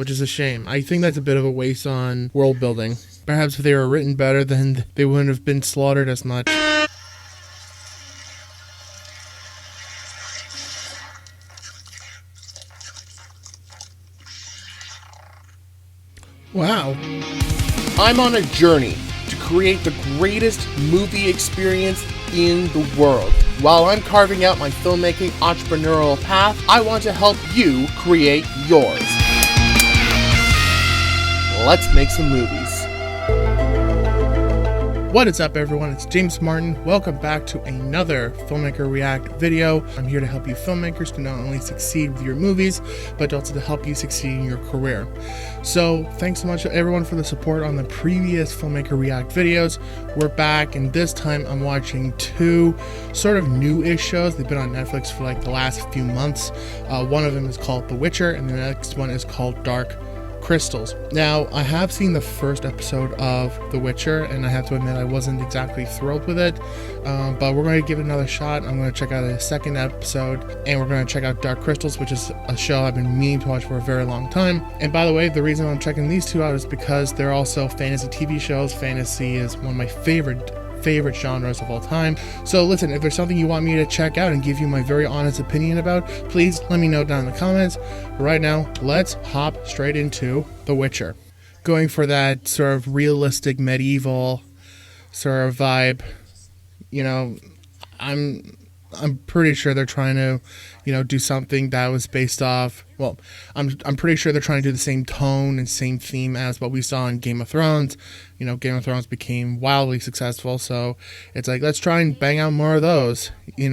which is a shame. I think that's a bit of a waste on world building. Perhaps if they were written better, then they wouldn't have been slaughtered as much. Wow. I'm on a journey to create the greatest movie experience in the world. While I'm carving out my filmmaking entrepreneurial path, I want to help you create yours. Let's make some movies. What is up, everyone? It's James Martin. Welcome back to another Filmmaker React video. I'm here to help you filmmakers to not only succeed with your movies, but also to help you succeed in your career. So thanks so much to everyone for the support on the previous Filmmaker React videos. We're back, and this time I'm watching two sort of new-ish shows. They've been on Netflix for like the last few months. One of them is called The Witcher, and the next one is called Dark Crystals. Now, I have seen the first episode of The Witcher, and I have to admit I wasn't exactly thrilled with it, but we're going to give it another shot. I'm going to check out the second episode, and we're going to check out Dark Crystals, which is a show I've been meaning to watch for a very long time. And by the way, the reason I'm checking these two out is because they're also fantasy TV shows. Fantasy is one of my favorite genres of all time. So listen, if there's something you want me to check out and give you my very honest opinion about, please let me know down in the comments. Right now, let's hop straight into The Witcher. Going for that sort of realistic medieval sort of vibe. You know, I'm pretty sure they're trying to, do something that was based off, well, I'm pretty sure they're trying to do the same tone and same theme as what we saw in Game of Thrones. Game of Thrones became wildly successful, so it's like, let's try and bang out more of those.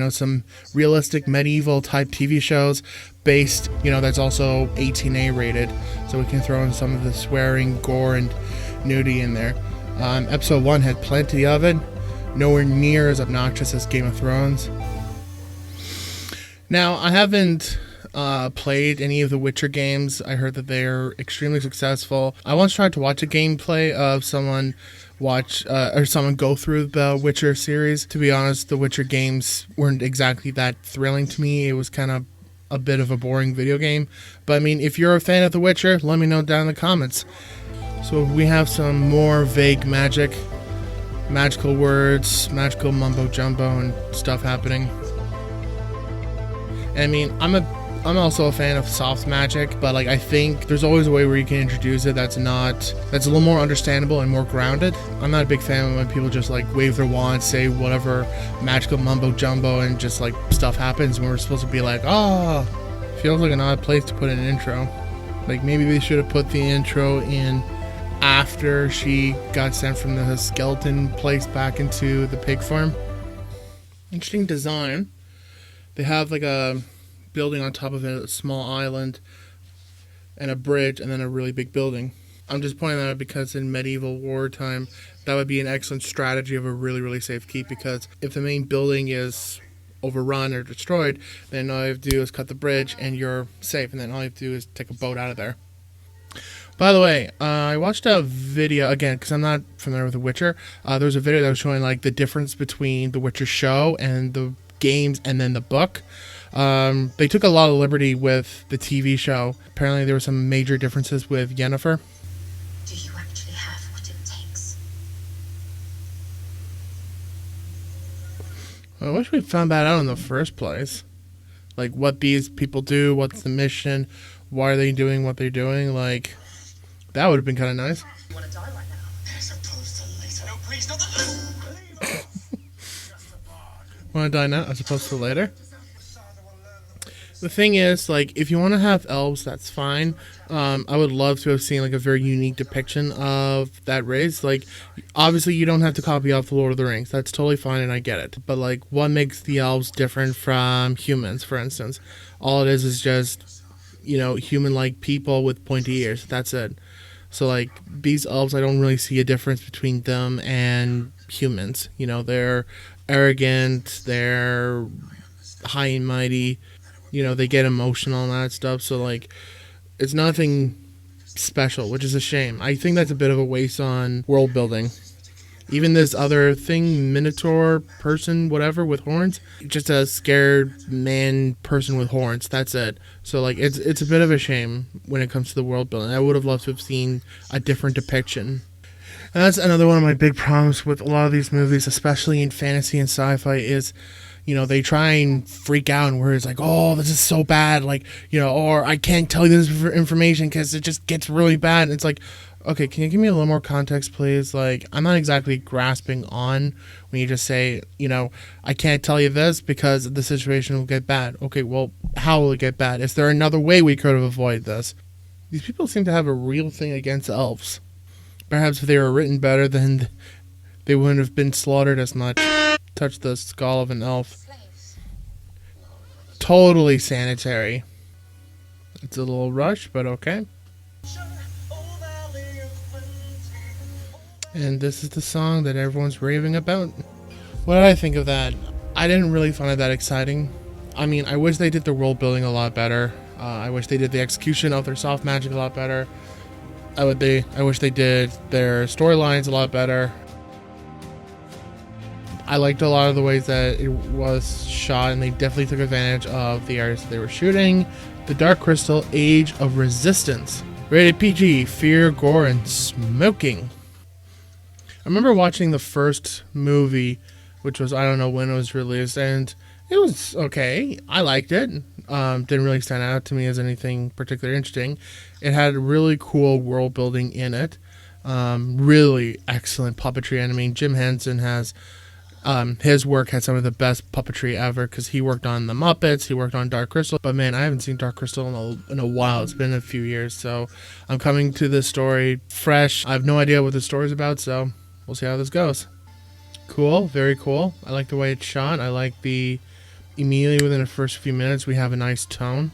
Some realistic medieval type TV shows based, that's also 18A rated, so we can throw in some of the swearing, gore, and nudity in there. Episode 1 had plenty of it, nowhere near as obnoxious as Game of Thrones. Now, I haven't played any of the Witcher games. I heard that they're extremely successful. I once tried to watch a gameplay of someone go through the Witcher series. To be honest, the Witcher games weren't exactly that thrilling to me. It was kind of a bit of a boring video game. But I mean, if you're a fan of The Witcher, let me know down in the comments. So we have some more vague magical words, magical mumbo jumbo and stuff happening. I mean, I'm also a fan of soft magic, but I think there's always a way where you can introduce it that's a little more understandable and more grounded. I'm not a big fan when people just wave their wand, say whatever magical mumbo jumbo, and just stuff happens when we're supposed to be feels like an odd place to put an intro. Maybe they should have put the intro in after she got sent from the skeleton place back into the pig farm. Interesting design. They have a building on top of it, a small island, and a bridge, and then a really big building. I'm just pointing that out because in medieval wartime, that would be an excellent strategy of a really, really safe keep, because if the main building is overrun or destroyed, then all you have to do is cut the bridge and you're safe, and then all you have to do is take a boat out of there. By the way, I watched a video, again, because I'm not familiar with The Witcher. There was a video that was showing the difference between The Witcher show and the games and then the book. They took a lot of liberty with the TV show. Apparently there were some major differences with Yennefer. Do you actually have what it takes? I wish we found that out in the first place. What these people do, what's the mission, why are they doing what they're doing. That would have been kind of nice. You want to die right now? As opposed to later. No, please, not the... Want to die now as opposed to later? The thing is, if you want to have elves, that's fine. I would love to have seen a very unique depiction of that race. Obviously you don't have to copy off the Lord of the Rings. That's totally fine, and I get it. But what makes the elves different from humans, for instance? All it is just, human-like people with pointy ears. That's it. So these elves, I don't really see a difference between them and humans. They're arrogant, they're high and mighty, they get emotional and that stuff, so it's nothing special, which is a shame. I think that's a bit of a waste on world building. Even this other thing, Minotaur person, whatever, with horns, just a scared man person with horns. That's it. So like it's a bit of a shame when it comes to the world building. I would have loved to have seen a different depiction. And that's another one of my big problems with a lot of these movies, especially in fantasy and sci-fi, is, you know, they try and freak out and where it's like, oh, this is so bad, like, you know, or I can't tell you this information because it just gets really bad. And it's like, okay, can you give me a little more context, please? Like, I'm not exactly grasping on when you just say, you know, I can't tell you this because the situation will get bad. Okay, well, how will it get bad? Is there another way we could have avoided this? These people seem to have a real thing against elves. Perhaps if they were written better, then they wouldn't have been slaughtered as much. Touch the skull of an elf. Totally sanitary. It's a little rush, but okay. And this is the song that everyone's raving about. What did I think of that? I didn't really find it that exciting. I mean, I wish they did the world building a lot better. I wish they did the execution of their soft magic a lot better. I wish they did their storylines a lot better. I liked a lot of the ways that it was shot, and they definitely took advantage of the areas that they were shooting. The Dark Crystal, Age of Resistance. Rated PG, fear, gore, and smoking. I remember watching the first movie, which was, I don't know when it was released, and it was okay. I liked it. Didn't really stand out to me as anything particularly interesting. It had really cool world building in it. Really excellent puppetry. And I mean, Jim Henson has, his work had some of the best puppetry ever because he worked on The Muppets, he worked on Dark Crystal. But man, I haven't seen Dark Crystal in a while. It's been a few years. So I'm coming to this story fresh. I have no idea what the story's about, so we'll see how this goes. Cool, very cool. I like the way it's shot. I like immediately within the first few minutes, we have a nice tone.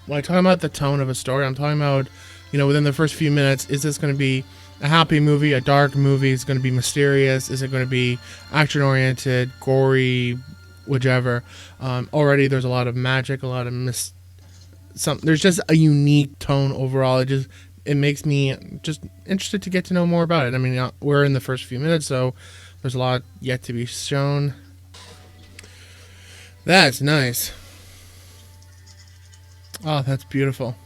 When I talk about the tone of a story, I'm talking about, you know, within the first few minutes, is this going to be a happy movie, a dark movie? Is it going to be mysterious? Is it going to be action-oriented, gory, whichever? Already there's a lot of magic, a lot of there's just a unique tone overall. It makes me just interested to get to know more about it. I mean, we're in the first few minutes, so there's a lot yet to be shown. That's nice. Oh, that's beautiful.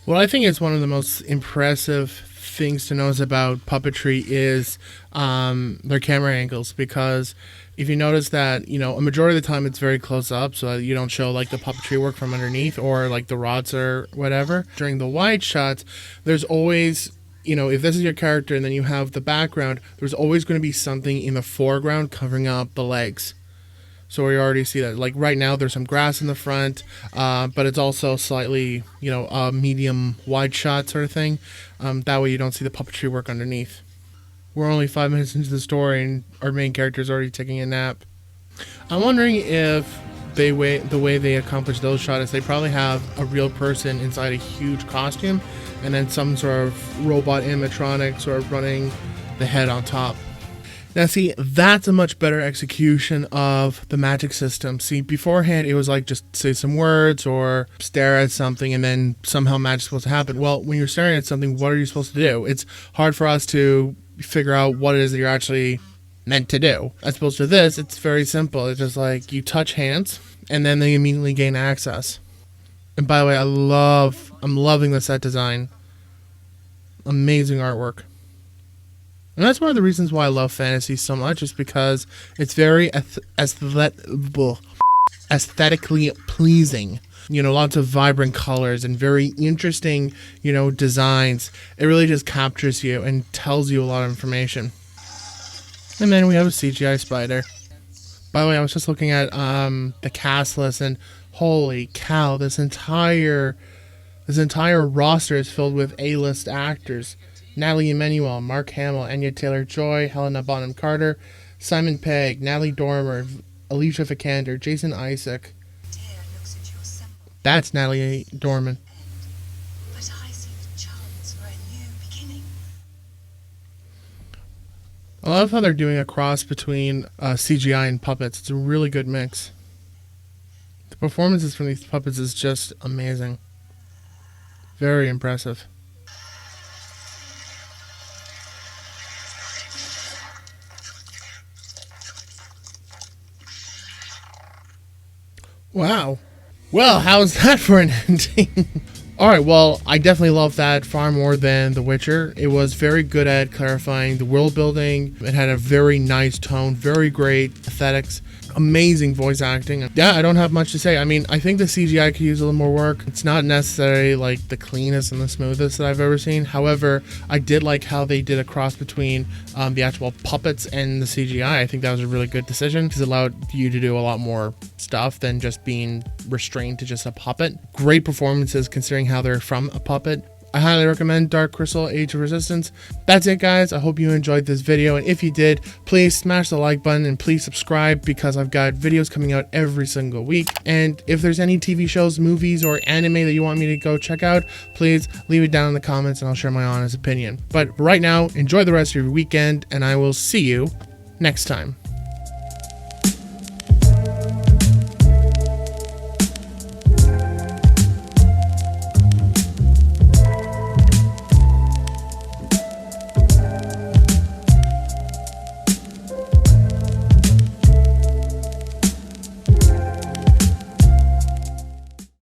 What I think is one of the most impressive things to notice about puppetry is their camera angles, because if you notice that, you know, a majority of the time it's very close up, so that you don't show like the puppetry work from underneath or like the rods or whatever. During the wide shots, there's always, you know, if this is your character and then you have the background, there's always going to be something in the foreground covering up the legs. So we already see that. Like right now, there's some grass in the front, but it's also slightly, you know, a medium wide shot sort of thing. That way you don't see the puppetry work underneath. We're only 5 minutes into the story and our main character is already taking a nap. I'm wondering if the way they accomplish those shots is they probably have a real person inside a huge costume and then some sort of robot animatronic sort of running the head on top. Now, see, that's a much better execution of the magic system. See, beforehand, it was like just say some words or stare at something and then somehow magic's supposed to happen. Well, when you're staring at something, what are you supposed to do? It's hard for us to figure out what it is that you're actually meant to do. As opposed to this, it's very simple. It's just like you touch hands and then they immediately gain access. And by the way, I'm loving the set design. Amazing artwork. And that's one of the reasons why I love fantasy so much, is because it's very aesthetically pleasing. You know, lots of vibrant colors and very interesting, you know, designs. It really just captures you and tells you a lot of information. And then we have a CGI spider. By the way, I was just looking at the cast list, and holy cow, this entire roster is filled with A-list actors. Natalie Emmanuel, Mark Hamill, Anya Taylor-Joy, Helena Bonham Carter, Simon Pegg, Natalie Dormer, Alicia Vikander, Jason Isaac. That's Natalie Dormer. But I see the chance for a new beginning. I love how they're doing a cross between CGI and puppets. It's a really good mix. The performances from these puppets is just amazing. Very impressive. Wow. Well, how's that for an ending? Alright, well, I definitely love that far more than The Witcher. It was very good at clarifying the world building. It had a very nice tone, very great aesthetics, amazing voice acting. Yeah, I don't have much to say. I mean, I think the CGI could use a little more work. It's not necessarily like the cleanest and the smoothest that I've ever seen. However, I did like how they did a cross between the actual puppets and the CGI. I think that was a really good decision because it allowed you to do a lot more stuff than just being restrained to just a puppet. Great performances considering how they're from a puppet. I highly recommend Dark Crystal Age of Resistance. That's it, guys. I hope you enjoyed this video, and if you did, please smash the like button and please subscribe because I've got videos coming out every single week. And if there's any TV shows, movies, or anime that you want me to go check out, please leave it down in the comments and I'll share my honest opinion. But right now, enjoy the rest of your weekend, and I will see you next time.